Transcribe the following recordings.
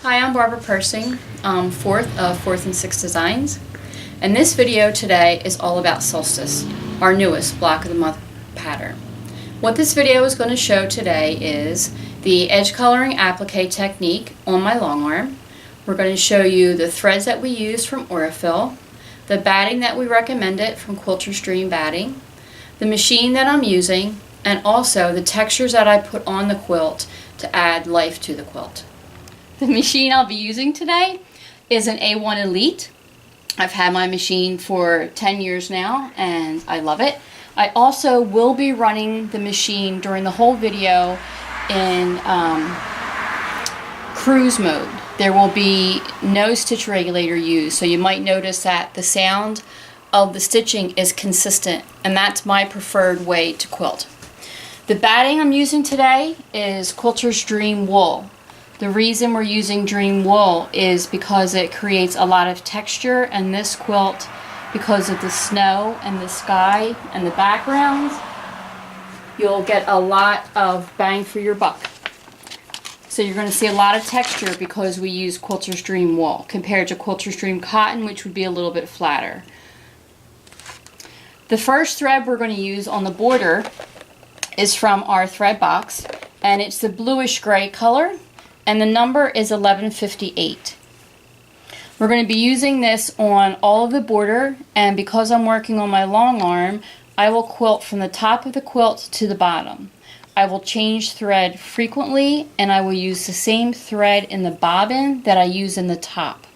Hi, I'm Barbara Persing, fourth of Fourth and Sixth Designs, and this video today is all about Solstice, our newest block of the month pattern. What this video is going to show today is the edge coloring applique technique on my long arm. We're going to show you the threads that we used from Aurifil, the batting that we recommended from Quilter's Dream Batting, the machine that I'm using, and also the textures that I put on the quilt to add life to the quilt. The machine I'll be using today is an A1 Elite. I've had my machine for 10 years now and I love it. I also will be running the machine during the whole video in cruise mode. There will be no stitch regulator used, so you might notice that the sound of the stitching is consistent, and that's my preferred way to quilt. The batting I'm using today is Quilter's Dream Wool. The reason we're using Dream Wool is because it creates a lot of texture, and this quilt, because of the snow and the sky and the backgrounds, you'll get a lot of bang for your buck. So you're going to see a lot of texture because we use Quilter's Dream Wool compared to Quilter's Dream Cotton, which would be a little bit flatter. The first thread we're going to use on the border is from our thread box, and it's the bluish gray color, and the number is 1158. We're going to be using this on all of the border, and because I'm working on my long arm, I will quilt from the top of the quilt to the bottom. I will change thread frequently, and I will use the same thread in the bobbin that I use in the top.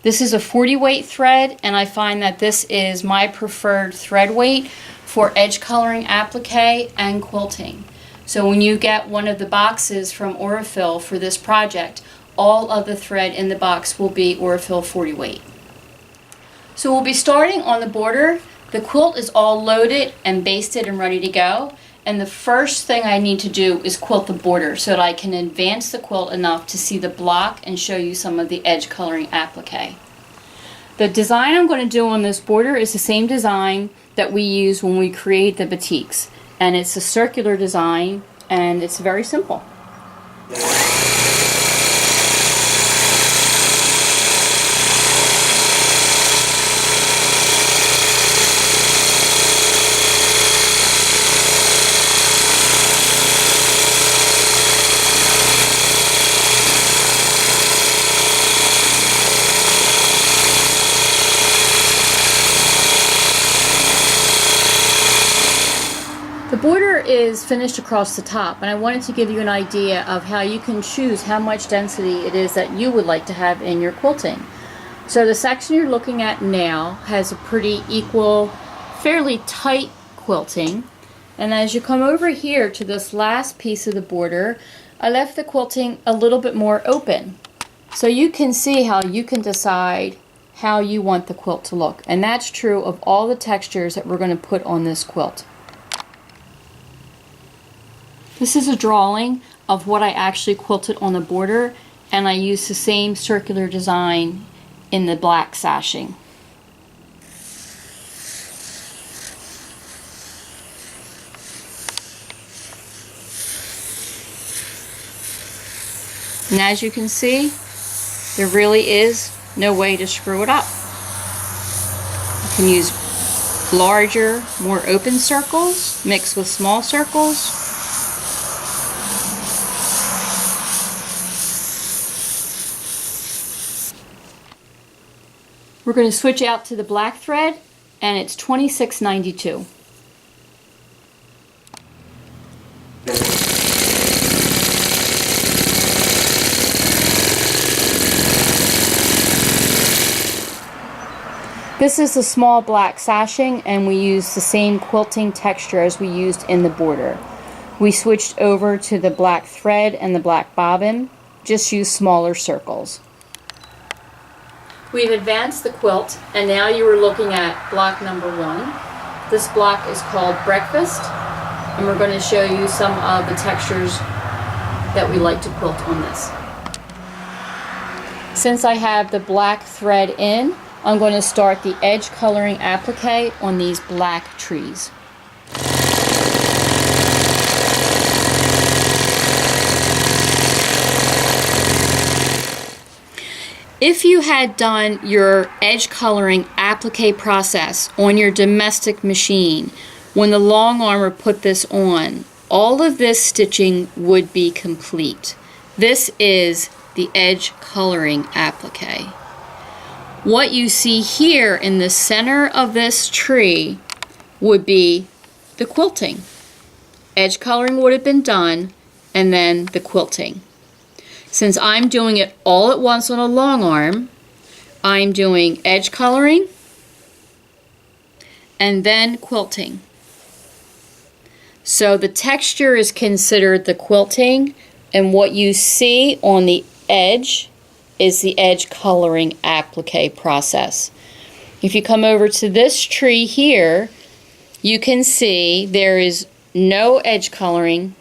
This is a 40 weight thread, and I find that this is my preferred thread weight for edge coloring applique and quilting. So when you get one of the boxes from Aurifil for this project, all of the thread in the box will be Aurifil 40 weight. So we'll be starting on the border. The quilt is all loaded and basted and ready to go. And the first thing I need to do is quilt the border so that I can advance the quilt enough to see the block and show you some of the edge coloring applique. The design I'm going to do on this border is the same design that we use when we create the batiks. And it's a circular design, and it's very simple. The border is finished across the top, and I wanted to give you an idea of how you can choose how much density it is that you would like to have in your quilting. So the section you're looking at now has a pretty equal, fairly tight quilting, and as you come over here to this last piece of the border, I left the quilting a little bit more open. So you can see how you can decide how you want the quilt to look, and that's true of all the textures that we're going to put on this quilt. This is a drawing of what I actually quilted on the border, and I used the same circular design in the black sashing. And as you can see, there really is no way to screw it up. You can use larger, more open circles mixed with small circles. We're going to switch out to the black thread, and it's 2692. This is the small black sashing, and we use the same quilting texture as we used in the border. We switched over to the black thread and the black bobbin, just use smaller circles. We've advanced the quilt, and now you are looking at block number 1. This block is called Breakfast, and we're going to show you some of the textures that we like to quilt on this. Since I have the black thread in, I'm going to start the edge coloring applique on these black trees. if you had done your edge coloring applique process on your domestic machine, when the long armer put this on, all of this stitching would be complete. This is the edge coloring applique. What you see here in the center of this tree would be the quilting. Edge coloring would have been done, and then the quilting. Since I'm doing it all at once on a long arm, I'm doing edge coloring and then quilting. So the texture is considered the quilting, and what you see on the edge is the edge coloring applique process. If you come over to this tree here, you can see there is no edge coloring,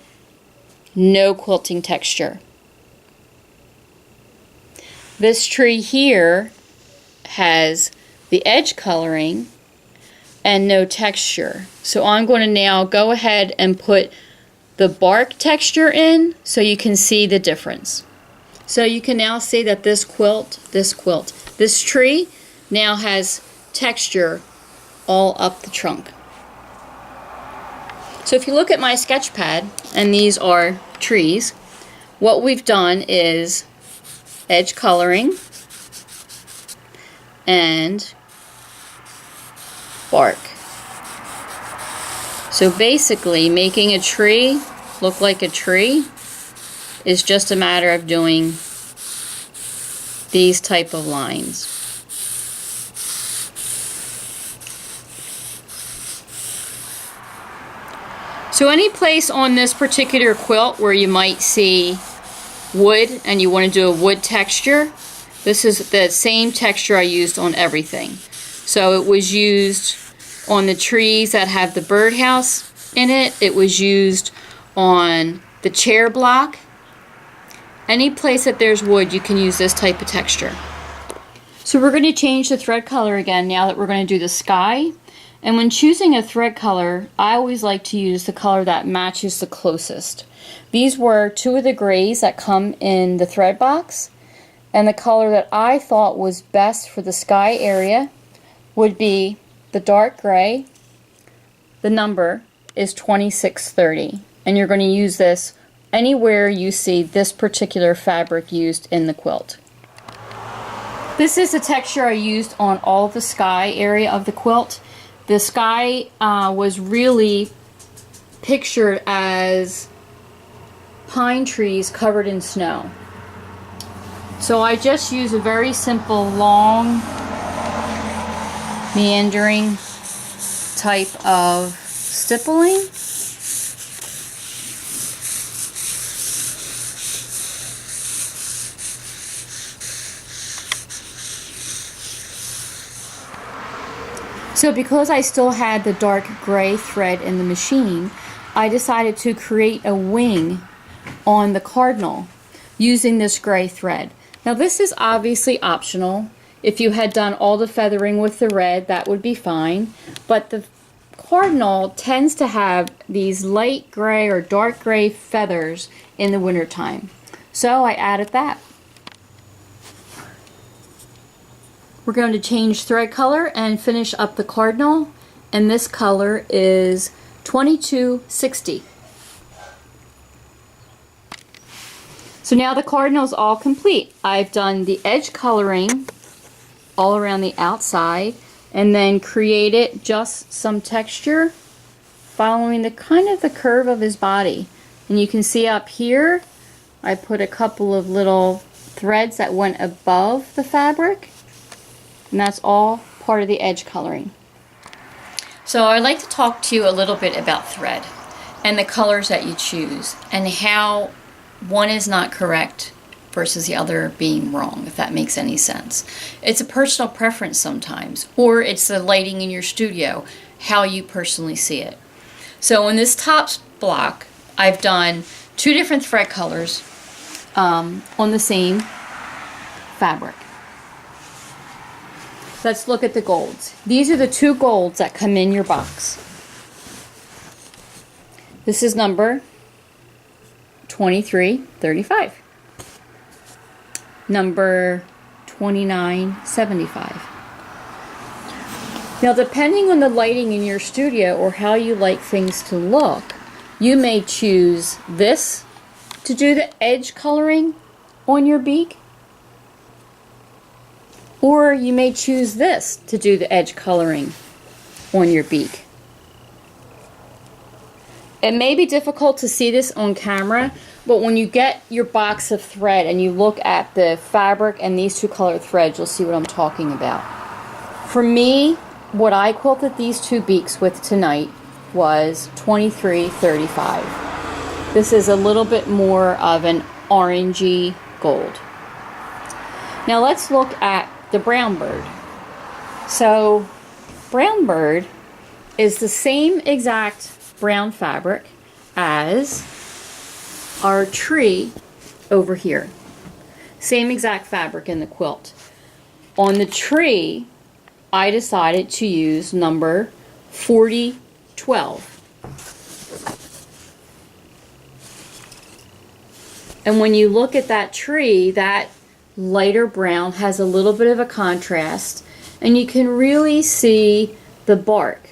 no quilting texture. This tree here has the edge coloring and no texture. So I'm going to now go ahead and put the bark texture in so you can see the difference. So you can now see that this tree now has texture all up the trunk. So if you look at my sketch pad, and these are trees, what we've done is edge coloring and bark. So basically, making a tree look like a tree is just a matter of doing these type of lines. So any place on this particular quilt where you might see wood and you want to do a wood texture, this is the same texture I used on everything. So it was used on the trees that have the birdhouse in it. It was used on the chair block. Any place that there's wood, you can use this type of texture. So we're going to change the thread color again now that we're going to do the sky. And when choosing a thread color, I always like to use the color that matches the closest. These were two of the grays that come in the thread box. And the color that I thought was best for the sky area would be the dark gray. The number is 2630. And you're going to use this anywhere you see this particular fabric used in the quilt. This is the texture I used on all the sky area of the quilt. The sky was really pictured as pine trees covered in snow. So I just use a very simple, long, meandering type of stippling. So because I still had the dark gray thread in the machine, I decided to create a wing on the cardinal using this gray thread. Now this is obviously optional. If you had done all the feathering with the red, that would be fine. But the cardinal tends to have these light gray or dark gray feathers in the wintertime. So I added that. We're going to change thread color and finish up the cardinal, and this color is 2260. So now the cardinal is all complete. I've done the edge coloring all around the outside and then created just some texture following the kind of the curve of his body. And you can see up here I put a couple of little threads that went above the fabric. And that's all part of the edge coloring. So I'd like to talk to you a little bit about thread and the colors that you choose and how one is not correct versus the other being wrong, if that makes any sense. It's a personal preference sometimes, or it's the lighting in your studio, how you personally see it. So in this top block, I've done two different thread colors on the same fabric. Let's look at the golds. These are the two golds that come in your box. This is number 2335. Number $29.75. Now, depending on the lighting in your studio or how you like things to look, you may choose this to do the edge coloring on your beak, or you may choose this to do the edge coloring on your beak. It may be difficult to see this on camera, but when you get your box of thread and you look at the fabric and these two colored threads, you'll see what I'm talking about. For me, what I quilted these two beaks with tonight was $23.35. This is a little bit more of an orangey gold. Now let's look at the brown bird. So brown bird is the same exact brown fabric as our tree over here. Same exact fabric in the quilt. On the tree, I decided to use number 4012. And when you look at that tree, that lighter brown has a little bit of a contrast, and you can really see the bark.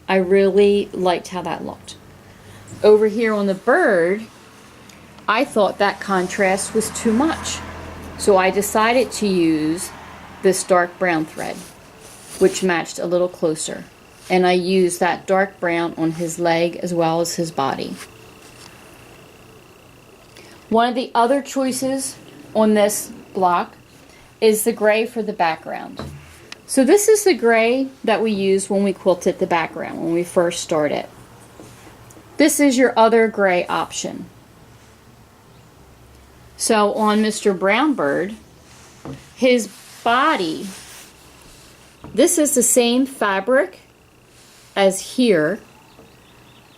I really liked how that looked. Over here on the bird, I thought that contrast was too much. So I decided to use this dark brown thread, which matched a little closer. And I used that dark brown on his leg as well as his body. One of the other choices on this block is the gray for the background. So this is the gray that we used when we quilted the background, when we first started. This is your other gray option. So on Mr. Brown Bird, his body, this is the same fabric as here,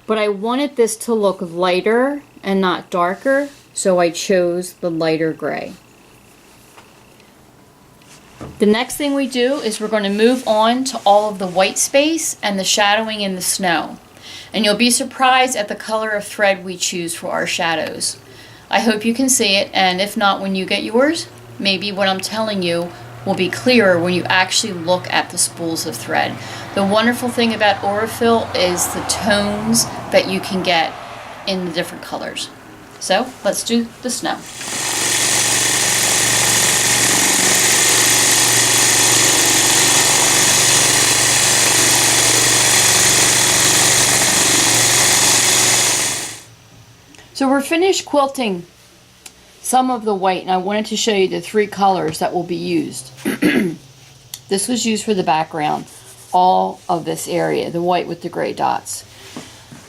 but I wanted this to look lighter and not darker, so I chose the lighter gray. The next thing we do is we're going to move on to all of the white space and the shadowing in the snow. And you'll be surprised at the color of thread we choose for our shadows. I hope you can see it, and if not when you get yours, maybe what I'm telling you will be clearer when you actually look at the spools of thread. The wonderful thing about Aurifil is the tones that you can get in the different colors. So let's do the snow. So we're finished quilting some of the white, and I wanted to show you the three colors that will be used. This was used for the background, all of this area, the white with the gray dots.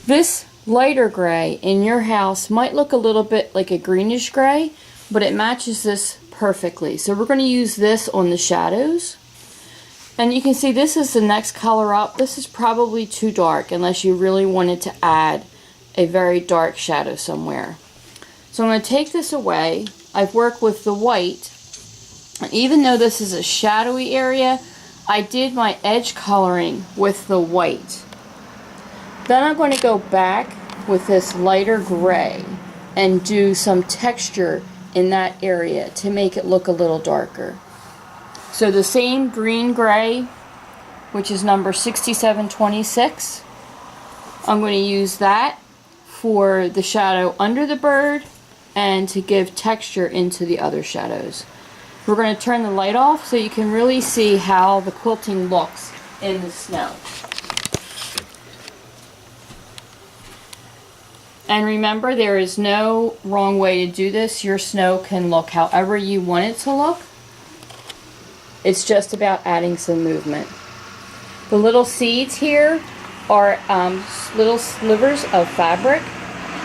This lighter gray in your house might look a little bit like a greenish gray, but it matches this perfectly. So we're going to use this on the shadows. And you can see this is the next color up. This is probably too dark unless you really wanted to add a very dark shadow somewhere. So I'm going to take this away. I've worked with the white, and even though this is a shadowy area, I did my edge coloring with the white. Then I'm going to go back with this lighter gray and do some texture in that area to make it look a little darker. So the same green gray, which is number 6726, I'm going to use that for the shadow under the bird and to give texture into the other shadows. We're going to turn the light off so you can really see how the quilting looks in the snow. And remember, there is no wrong way to do this. Your snow can look however you want it to look. It's just about adding some movement. The little seeds here are little slivers of fabric,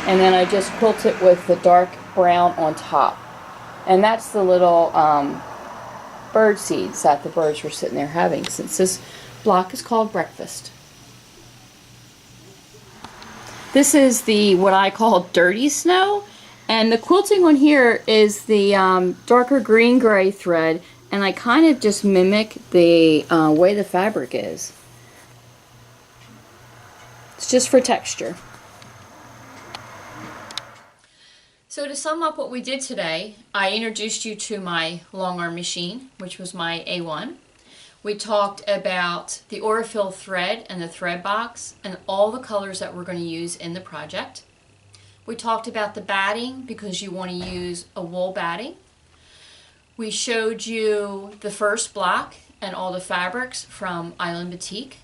and then I just quilt it with the dark brown on top. And that's the little bird seeds that the birds were sitting there having, since this block is called breakfast. This is the what I call dirty snow, and the quilting on here is the darker green gray thread, and I kind of just mimic the way the fabric is. It's just for texture. So to sum up what we did today, I introduced you to my long arm machine, which was my A1. We talked about the Aurifil thread and the thread box and all the colors that we're going to use in the project. We talked about the batting because you want to use a wool batting. We showed you the first block and all the fabrics from Island Boutique.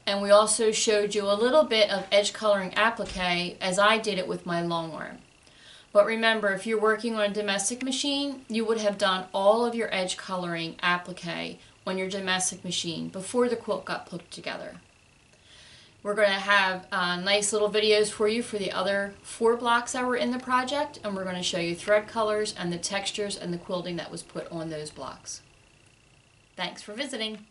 And we also showed you a little bit of edge coloring applique as I did it with my long arm. But remember, if you're working on a domestic machine, you would have done all of your edge coloring applique on your domestic machine before the quilt got put together. We're going to have nice little videos for you for the other 4 blocks that were in the project, and we're going to show you thread colors and the textures and the quilting that was put on those blocks. Thanks for visiting.